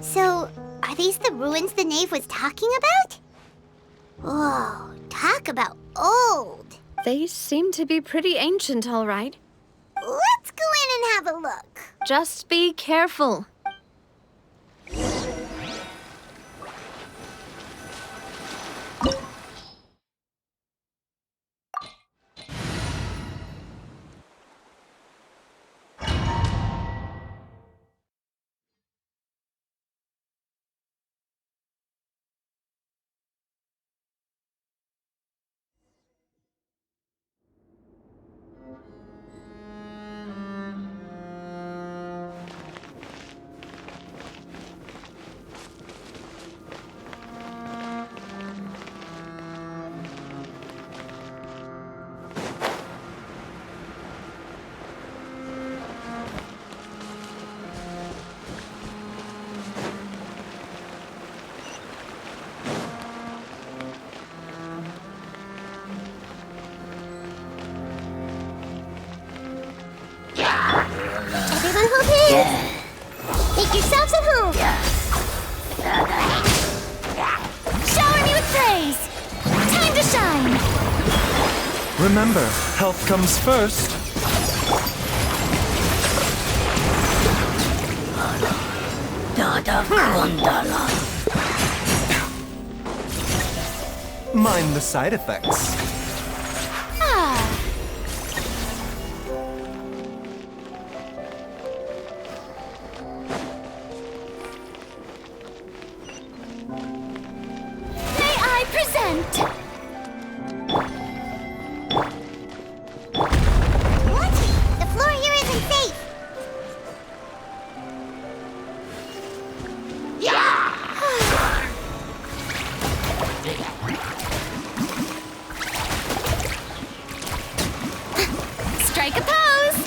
So, are these the ruins the knave was talking about? Whoa, talk about old. They seem to be pretty ancient, all right. Let's go in and have a look. Just be careful. Everyone hold hands. Make yourselves at home. Shower me with praise. Time to shine. Remember, health comes first. Mind the side effects. Ah. May I present? What? The floor here isn't safe. Strike a pose!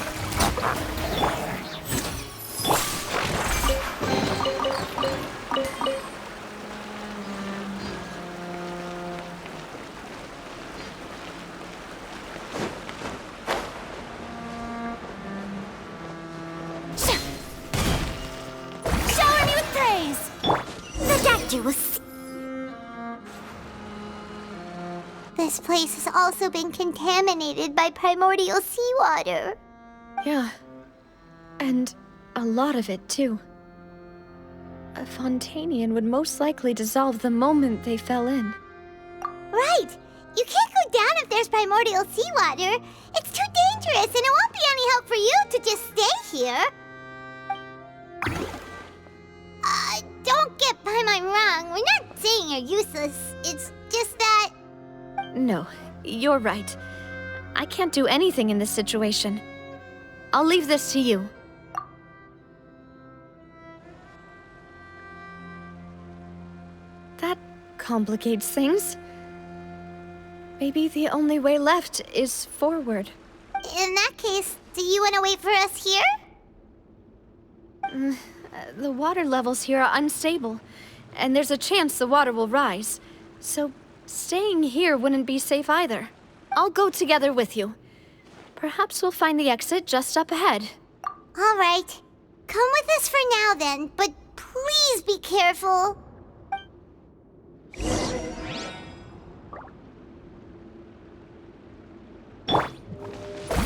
Shower me with praise! The doctor will see. This place has also been contaminated by primordial seawater. Yeah. And a lot of it, too. A Fontanian would most likely dissolve the moment they fell in. Right! You can't go down if there's primordial seawater. It's too dangerous, and it won't be any help for you to just stay here. Don't get Paimon wrong. We're not saying you're useless. It's just that... No, you're right. I can't do anything in this situation. I'll leave this to you. That complicates things. Maybe the only way left is forward. In that case, do you want to wait for us here? The water levels here are unstable, and there's a chance the water will rise. So staying here wouldn't be safe either. I'll go together with you. Perhaps we'll find the exit just up ahead. All right. Come with us for now then, but please be careful.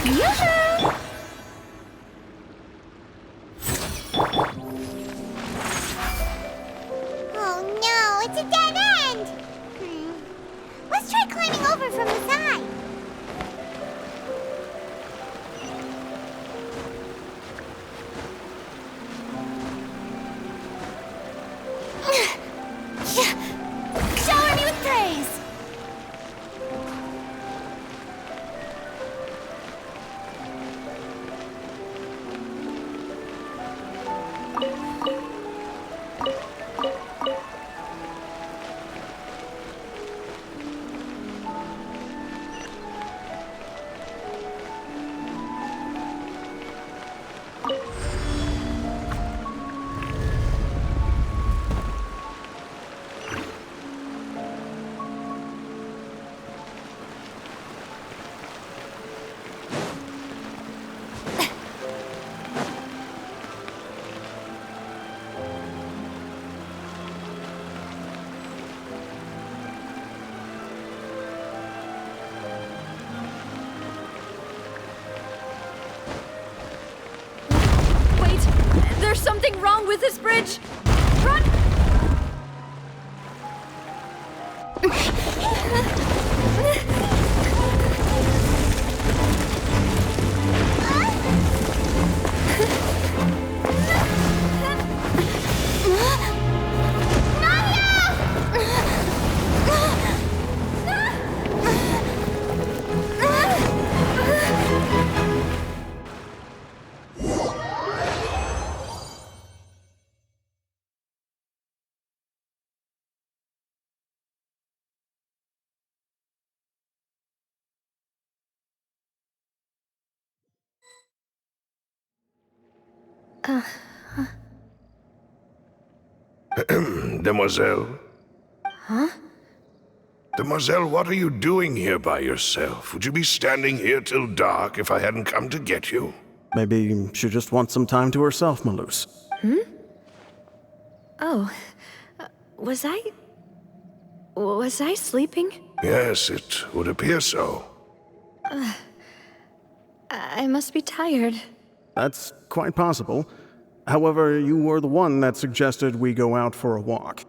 Yoo-hoo! Oh no, it's a dead end! Let's try climbing over from the side. Shower me with praise! something wrong with this bridge? Run! Demoiselle? Huh? Demoiselle, what are you doing here by yourself? Would you be standing here till dark if I hadn't come to get you? Maybe she just wants some time to herself, Malus. Oh, was I sleeping? Yes, it would appear so. I must be tired. That's quite possible. However, you were the one that suggested we go out for a walk.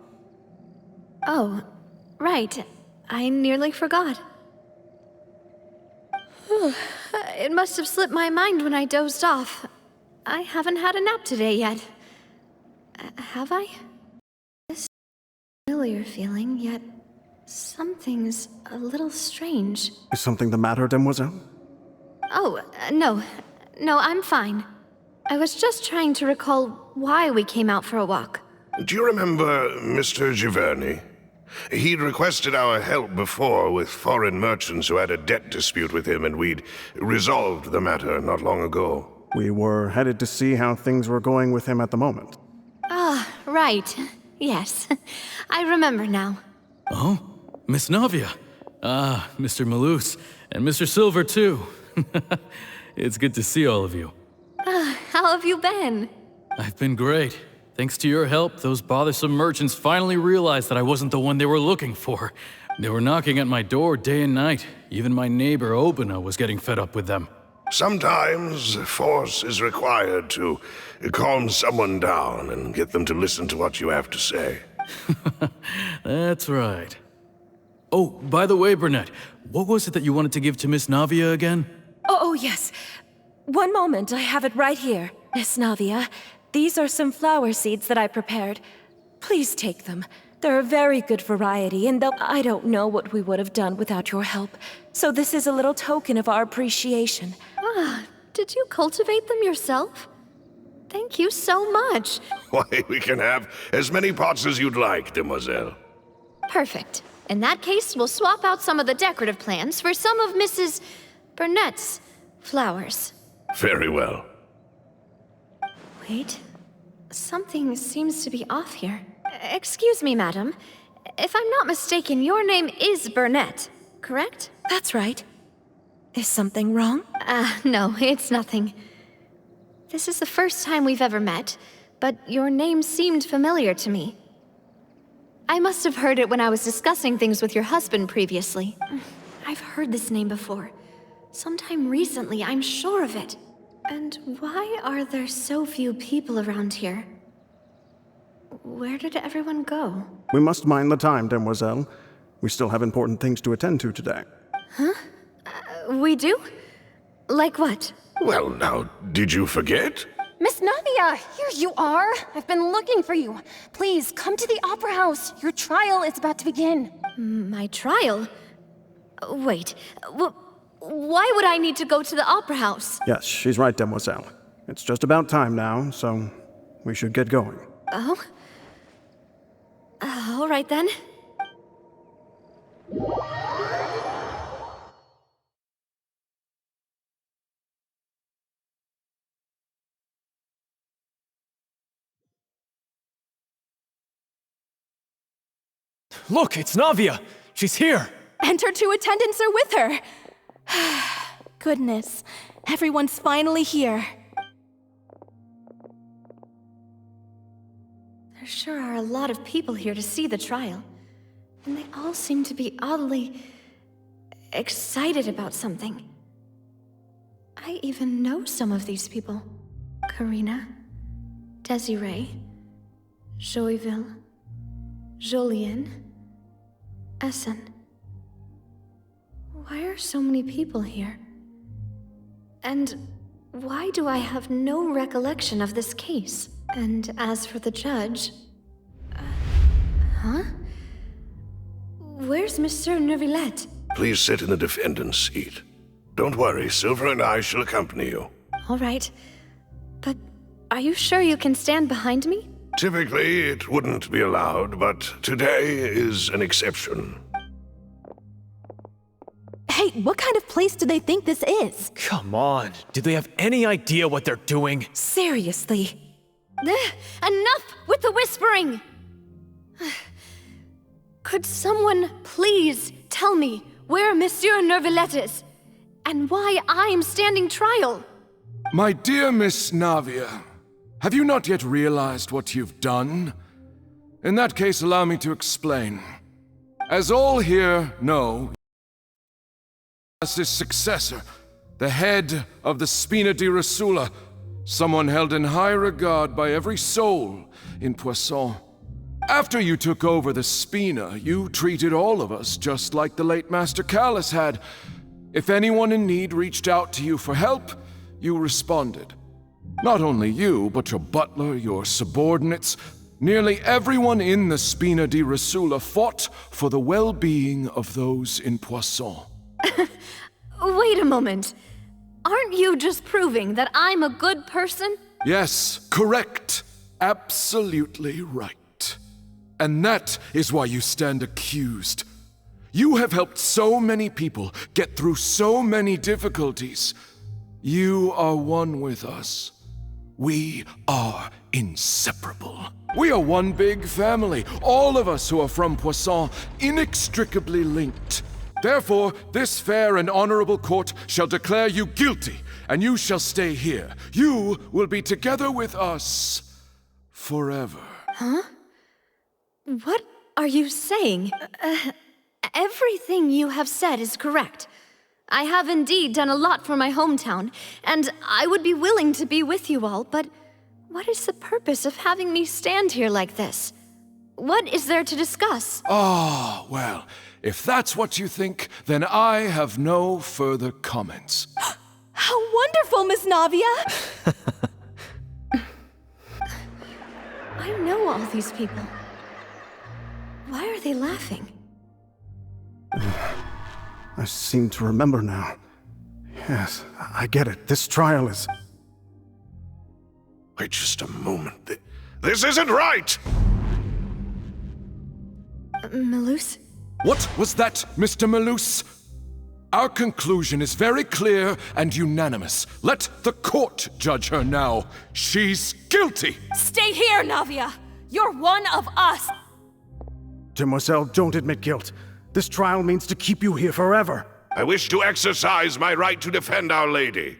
Oh, right. I nearly forgot. It must have slipped my mind when I dozed off. I haven't had a nap today yet. Have I? This familiar feeling, yet something's a little strange. Is something the matter, Demoiselle? Oh, no. No, I'm fine. I was just trying to recall why we came out for a walk. Do you remember Mr. Giverny? He'd requested our help before with foreign merchants who had a debt dispute with him, and we'd resolved the matter not long ago. We were headed to see how things were going with him at the moment. Ah, right. Yes. I remember now. Oh, Miss Navia. Ah, Mr. Malus, and Mr. Silver, too. It's good to see all of you. How have you been? I've been great. Thanks to your help, those bothersome merchants finally realized that I wasn't the one they were looking for. They were knocking at my door day and night. Even my neighbor, Obina, was getting fed up with them. Sometimes force is required to calm someone down and get them to listen to what you have to say. That's right. Oh, by the way, Burnett, what was it that you wanted to give to Miss Navia again? Oh, yes. One moment, I have it right here. Miss Navia, these are some flower seeds that I prepared. Please take them. They're a very good variety, and though I don't know what we would have done without your help, so this is a little token of our appreciation. Ah, did you cultivate them yourself? Thank you so much. Why, we can have as many pots as you'd like, demoiselle. Perfect. In that case, we'll swap out some of the decorative plants for some of Mrs. Burnett's flowers. Very well. Wait. Something seems to be off here. Excuse me, madam. If I'm not mistaken, your name is Burnett, correct? That's right. Is something wrong? No, it's nothing. This is the first time we've ever met, but your name seemed familiar to me. I must have heard it when I was discussing things with your husband previously. I've heard this name before. Sometime recently, I'm sure of it. And why are there so few people around here? Where did everyone go? We must mind the time, Demoiselle. We still have important things to attend to today. We do? Like what? Well, now, did you forget? Miss Navia, here you are. I've been looking for you. Please, come to the Opera House. Your trial is about to begin. My trial? Wait, why would I need to go to the Opera House? Yes, she's right, Demoiselle. It's just about time now, so we should get going. Oh? All right then. Look, it's Navia! She's here! And her 2 attendants are with her. Goodness, everyone's finally here. There sure are a lot of people here to see the trial. And they all seem to be oddly excited about something. I even know some of these people. Karina, Desiree, Joyville, Jolien, Essen. Why are so many people here? And why do I have no recollection of this case? And as for the judge... huh? Where's Monsieur Neuvillette? Please sit in the defendant's seat. Don't worry, Silver and I shall accompany you. All right. But are you sure you can stand behind me? Typically, it wouldn't be allowed, but today is an exception. Hey, what kind of place do they think this is? Come on. Do they have any idea what they're doing? Seriously. Enough with the whispering! Could someone please tell me where Monsieur Neuvillette is? And why I'm standing trial? My dear Miss Navia, have you not yet realized what you've done? In that case, allow me to explain. As all here know, his successor, the head of the Spina di Rosula, someone held in high regard by every soul in Poisson. After you took over the Spina, you treated all of us just like the late Master Callus had. If anyone in need reached out to you for help, you responded. Not only you, but your butler, your subordinates, nearly everyone in the Spina di Rosula fought for the well-being of those in Poisson. Wait a moment. Aren't you just proving that I'm a good person? Yes, correct. Absolutely right. And that is why you stand accused. You have helped so many people get through so many difficulties. You are one with us. We are inseparable. We are one big family, all of us who are from Poisson, inextricably linked. Therefore, this fair and honorable court shall declare you guilty, and you shall stay here. You will be together with us forever. Huh? What are you saying? Everything you have said is correct. I have indeed done a lot for my hometown, and I would be willing to be with you all, but what is the purpose of having me stand here like this? What is there to discuss? Ah, well, if that's what you think, then I have no further comments. How wonderful, Miss Navia! I know all these people. Why are they laughing? I seem to remember now. Yes, I get it. This trial is... Wait just a moment. This isn't right! Malus? What was that, Mr. Malus? Our conclusion is very clear and unanimous. Let the court judge her now. She's guilty! Stay here, Navia! You're one of us! Demoiselle, don't admit guilt. This trial means to keep you here forever. I wish to exercise my right to defend Our Lady.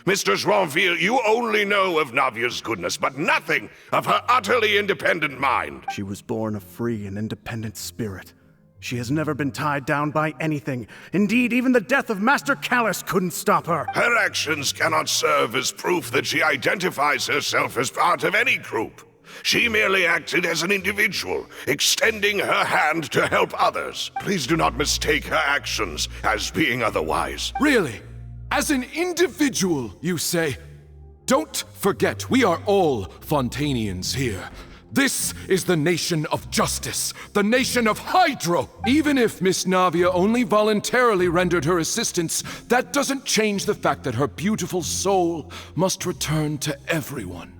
Mistress Ronville, you only know of Navia's goodness, but nothing of her utterly independent mind. She was born a free and independent spirit. She has never been tied down by anything. Indeed, even the death of Master Callus couldn't stop her. Her actions cannot serve as proof that she identifies herself as part of any group. She merely acted as an individual, extending her hand to help others. Please do not mistake her actions as being otherwise. Really? As an individual, you say? Don't forget, we are all Fontanians here. This is the nation of justice, the nation of Hydro. Even if Miss Navia only voluntarily rendered her assistance, that doesn't change the fact that her beautiful soul must return to everyone.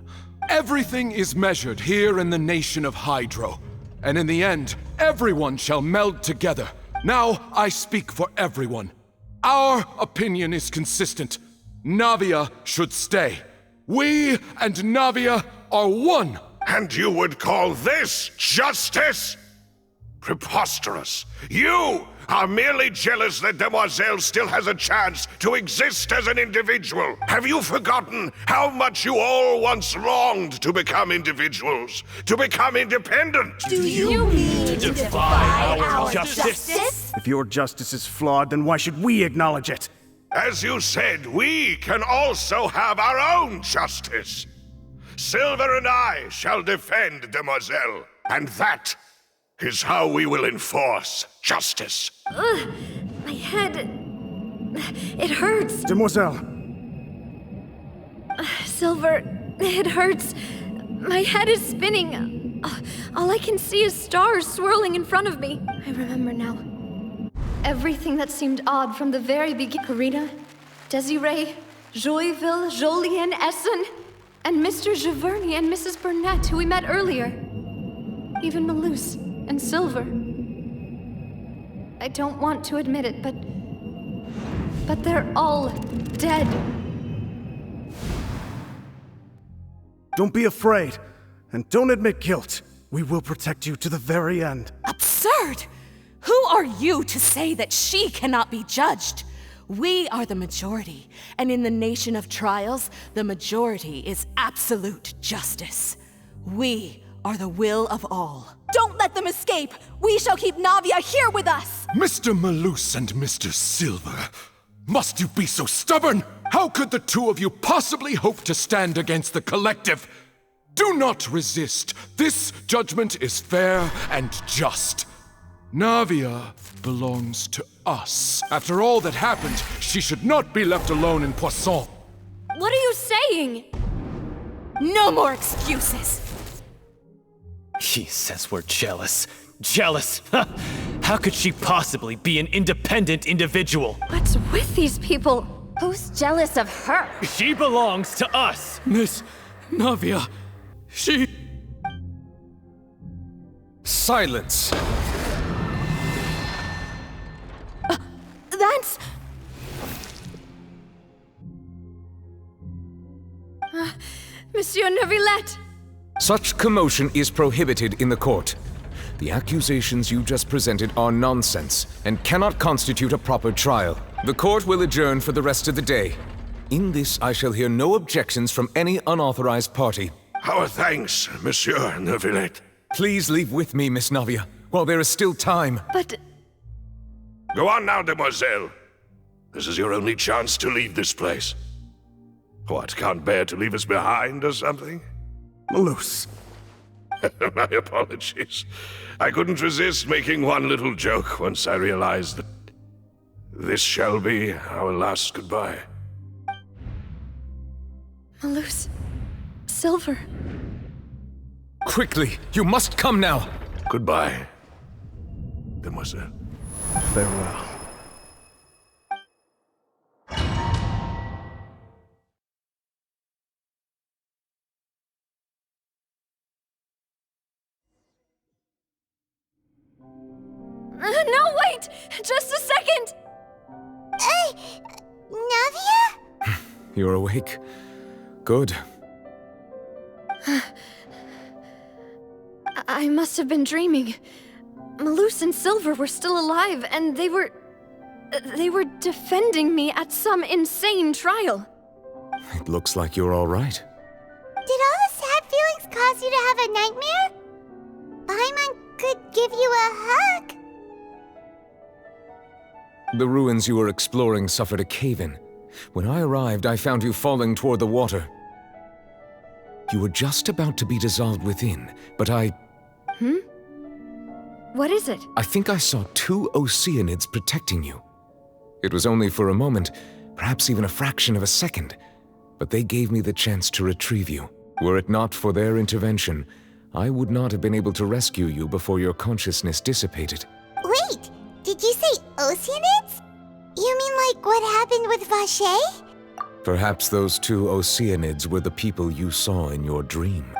Everything is measured here in the nation of Hydro, and in the end, everyone shall meld together. Now I speak for everyone. Our opinion is consistent. Navia should stay. We and Navia are one. And you would call this justice? Preposterous. You are merely jealous that Demoiselle still has a chance to exist as an individual. Have you forgotten how much you all once longed to become individuals, to become independent? Do you mean to defy our justice? If your justice is flawed, then why should we acknowledge it? As you said, we can also have our own justice. Silver and I shall defend Demoiselle. And that is how we will enforce justice. Ugh, my head... It hurts. Demoiselle, Silver, it hurts. My head is spinning. All I can see is stars swirling in front of me. I remember now. Everything that seemed odd from the very beginning. Karina, Desiree, Joyville, Jolien, Essen, and Mr. Giverny and Mrs. Burnett, who we met earlier. Even Malus and Silver. I don't want to admit it, but they're all dead. don't be afraid, and don't admit guilt. We will protect you to the very end. Absurd! Who are you to say that she cannot be judged? We are the majority, and in the nation of trials, the majority is absolute justice. We are the will of all. Don't let them escape! We shall keep Navia here with us! Mr. Malus and Mr. Silver, must you be so stubborn? How could the two of you possibly hope to stand against the collective? Do not resist. This judgment is fair and just. Navia belongs to us. After all that happened, she should not be left alone in Poisson. What are you saying? No more excuses! He says we're jealous. Jealous? How could she possibly be an independent individual? What's with these people? Who's jealous of her? She belongs to us! Miss Navia, she... Silence! That's... Monsieur Neuvillette! Such commotion is prohibited in the court. The accusations you just presented are nonsense and cannot constitute a proper trial. The court will adjourn for the rest of the day. In this, I shall hear no objections from any unauthorized party. Our thanks, Monsieur Neuvillette. Please leave with me, Miss Navia, while there is still time. But... Go on now, Demoiselle. This is your only chance to leave this place. What, can't bear to leave us behind or something? Malus. My apologies. I couldn't resist making one little joke once I realized that this shall be our last goodbye. Malus... Silver... Quickly, you must come now! Goodbye, Demoiselle. Farewell. No, wait! Just a second! Navia? You're awake. Good. I must have been dreaming. Malus and Silver were still alive, and they were defending me at some insane trial. It looks like you're all right. Did all the sad feelings cause you to have a nightmare? Paimon could give you a hug. The ruins you were exploring suffered a cave-in. When I arrived, I found you falling toward the water. You were just about to be dissolved within, but What is it? I think I saw 2 Oceanids protecting you. It was only for a moment, perhaps even a fraction of a second, but they gave me the chance to retrieve you. Were it not for their intervention, I would not have been able to rescue you before your consciousness dissipated. Wait, did you say Oceanids? You mean like what happened with Vache? Perhaps those 2 Oceanids were the people you saw in your dream.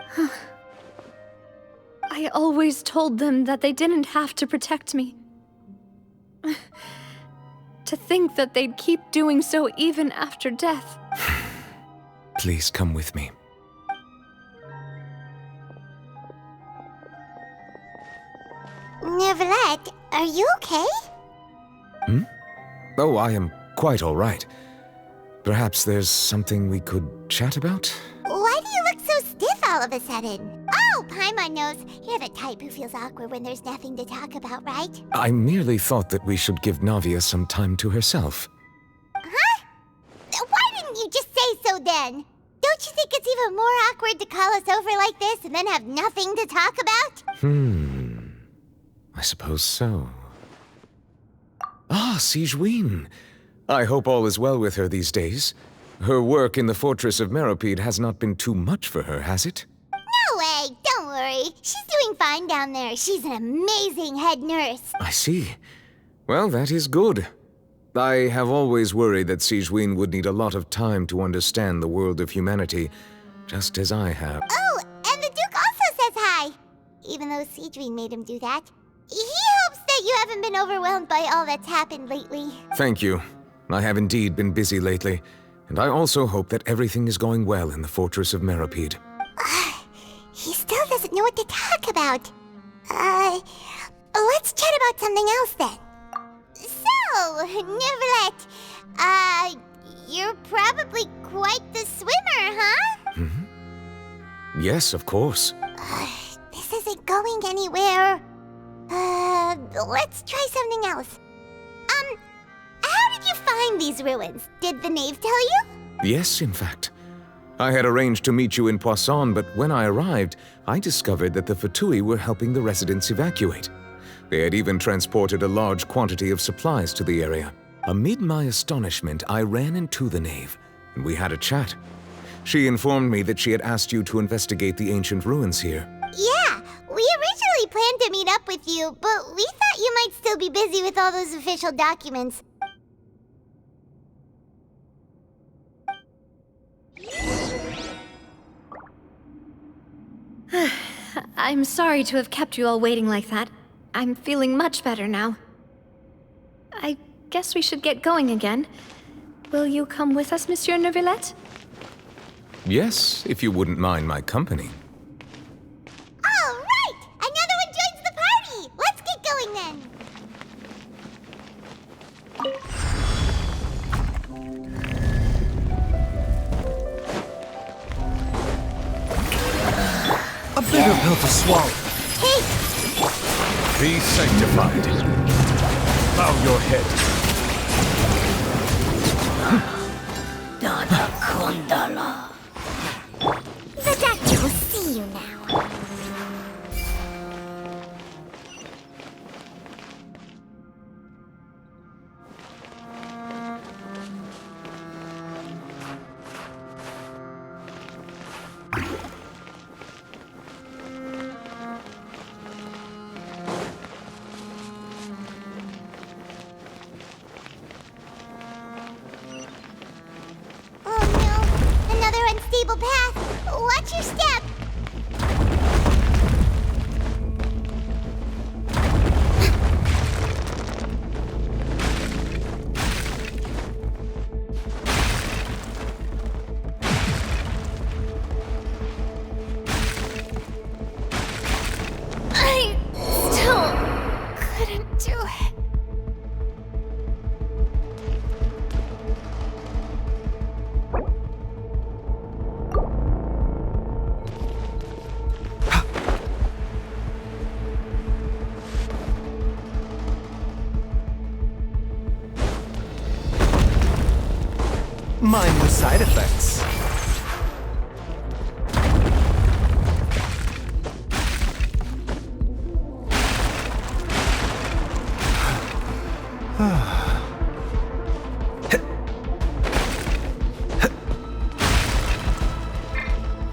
I always told them that they didn't have to protect me. To think that they'd keep doing so even after death. Please come with me. Neuvillette, are you okay? Oh, I am quite all right. Perhaps there's something we could chat about? Why do you look so stiff all of a sudden? Oh, Paimon knows. You're the type who feels awkward when there's nothing to talk about, right? I merely thought that we should give Navia some time to herself. Huh? Why didn't you just say so then? Don't you think it's even more awkward to call us over like this and then have nothing to talk about? I suppose so. Ah, Sigewinne. I hope all is well with her these days. Her work in the fortress of Meropide has not been too much for her, has it? No way, don't worry. She's doing fine down there. She's an amazing head nurse. I see. Well, that is good. I have always worried that Sigewinne would need a lot of time to understand the world of humanity, just as I have. Oh, and the Duke also says hi. Even though Sigewinne made him do that. He hopes that you haven't been overwhelmed by all that's happened lately. Thank you. I have indeed been busy lately, and I also hope that everything is going well in the fortress of Meropide. He still doesn't know what to talk about. Let's chat about something else then. So, Neuvillette, you're probably quite the swimmer, huh? Yes, of course. This isn't going anywhere. Let's try something else. How did you find these ruins? Did the knave tell you? Yes, in fact. I had arranged to meet you in Poisson, but when I arrived, I discovered that the Fatui were helping the residents evacuate. They had even transported a large quantity of supplies to the area. Amid my astonishment, I ran into the knave, and we had a chat. She informed me that she had asked you to investigate the ancient ruins here. Yeah, we originally planned to meet up with you, but we thought you might still be busy with all those official documents. I'm sorry to have kept you all waiting like that. I'm feeling much better now. I guess we should get going again. Will you come with us, Monsieur Neuvillette? Yes, if you wouldn't mind my company. All right! Another one joins the party! Let's get going then! A bitter pill to swallow. Hey! Be sanctified. Bow your head. Dada Kundala. The doctor will see you now. Unstable path. Watch your step. I still couldn't do it. Mind the side effects.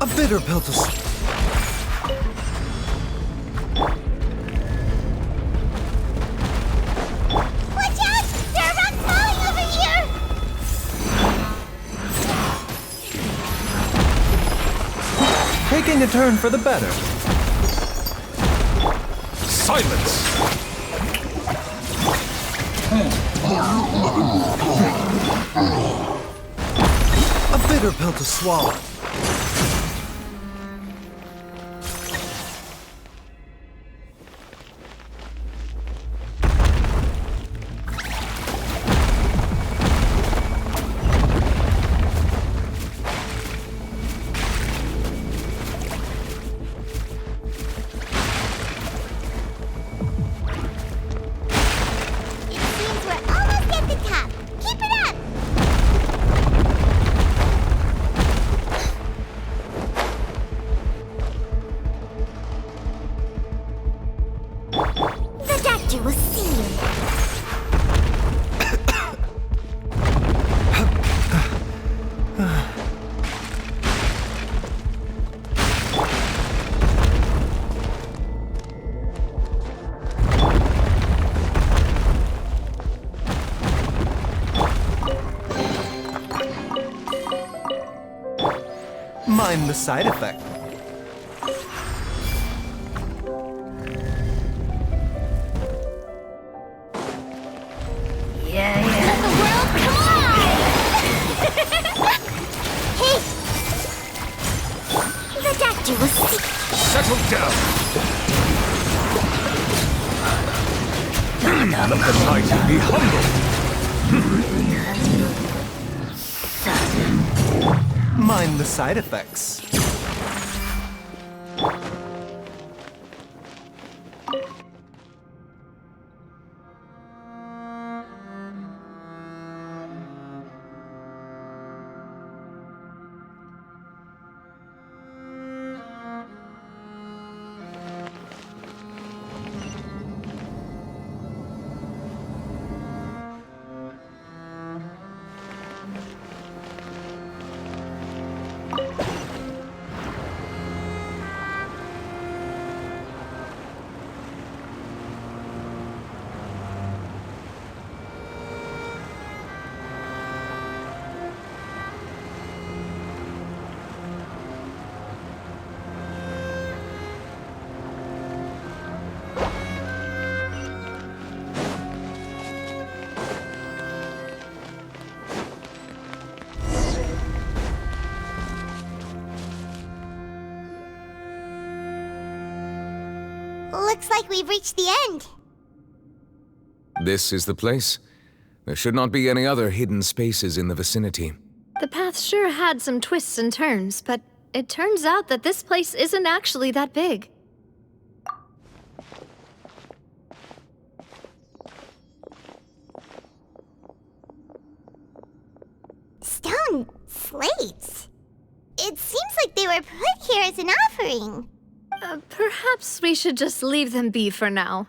A bitter pill to swallow. Taking a turn for the better. Silence! A bitter pill to swallow. doctor will see you. Mind the side effect. Hey! The doctor will see. Settle down! Let the mighty be humble! Mind the side effects. Looks like we've reached the end. This is the place. There should not be any other hidden spaces in the vicinity. The path sure had some twists and turns, but it turns out that this place isn't actually that big. Stone slates. It seems like they were put here as an offering. Perhaps we should just leave them be for now.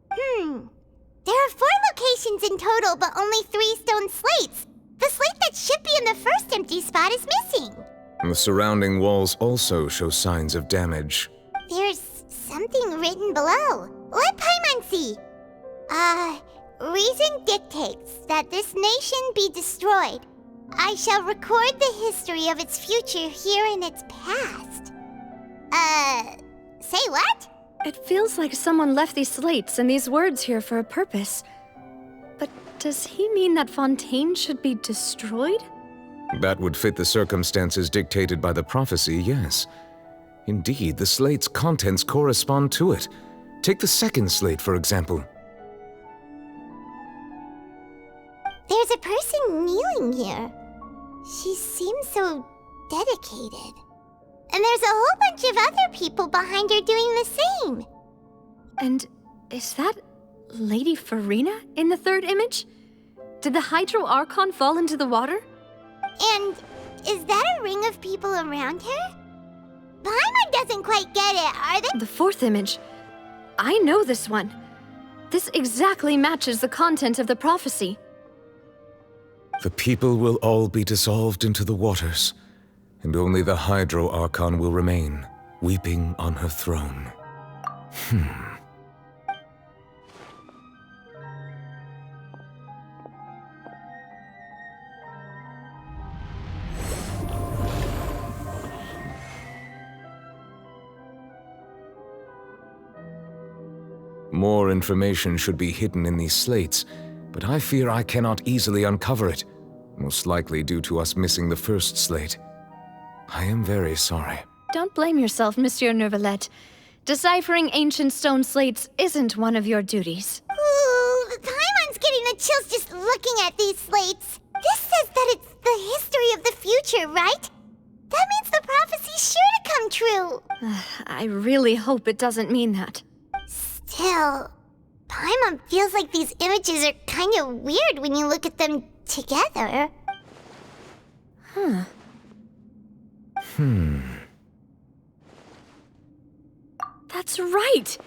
There are 4 locations in total, but only 3 stone slates. The slate that should be in the first empty spot is missing. The surrounding walls also show signs of damage. There's something written below. Let Paimon see. Reason dictates that this nation be destroyed. I shall record the history of its future here in its past. Say what? It feels like someone left these slates and these words here for a purpose. But does he mean that Fontaine should be destroyed? That would fit the circumstances dictated by the prophecy, yes. Indeed, the slate's contents correspond to it. Take the second slate, for example. There's a person kneeling here. She seems so dedicated. And there's a whole bunch of other people behind her doing the same. And is that Lady Farina in the third image? Did the Hydro Archon fall into the water? And is that a ring of people around her? Paimon doesn't quite get it, are they? The fourth image. I know this one. This exactly matches the content of the prophecy. The people will all be dissolved into the waters, and only the Hydro Archon will remain, weeping on her throne. More information should be hidden in these slates, but I fear I cannot easily uncover it, most likely due to us missing the first slate. I am very sorry. Don't blame yourself, Monsieur Neuvillette. Deciphering ancient stone slates isn't one of your duties. Ooh, Paimon's getting the chills just looking at these slates. This says that it's the history of the future, right? That means the prophecy's sure to come true. I really hope it doesn't mean that. Still, Paimon feels like these images are kind of weird when you look at them together. That's right!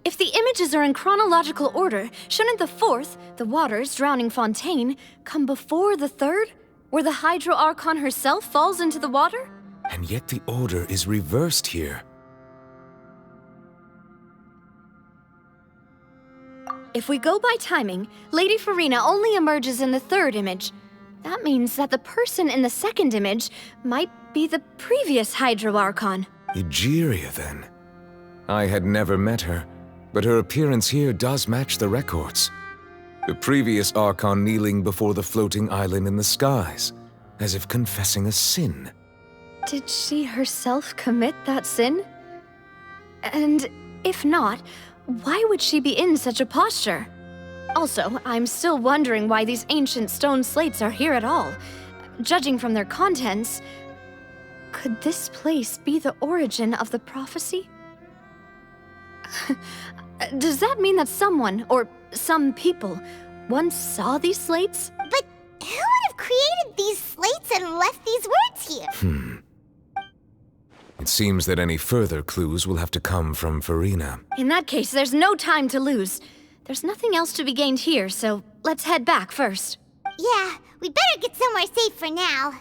If the images are in chronological order, shouldn't the fourth, the waters drowning Fontaine, come before the third, where the Hydro Archon herself falls into the water? And yet the order is reversed here. If we go by timing, Lady Farina only emerges in the third image. That means that the person in the second image might be the previous Hydro Archon. Egeria, then. I had never met her, but her appearance here does match the records. The previous Archon kneeling before the floating island in the skies, as if confessing a sin. Did she herself commit that sin? And if not, why would she be in such a posture? Also, I'm still wondering why these ancient stone slates are here at all. Judging from their contents, could this place be the origin of the prophecy? Does that mean that someone, or some people, once saw these slates? But who would have created these slates and left these words here? It seems that any further clues will have to come from Farina. In that case, there's no time to lose. There's nothing else to be gained here, so let's head back first. Yeah, we better get somewhere safe for now.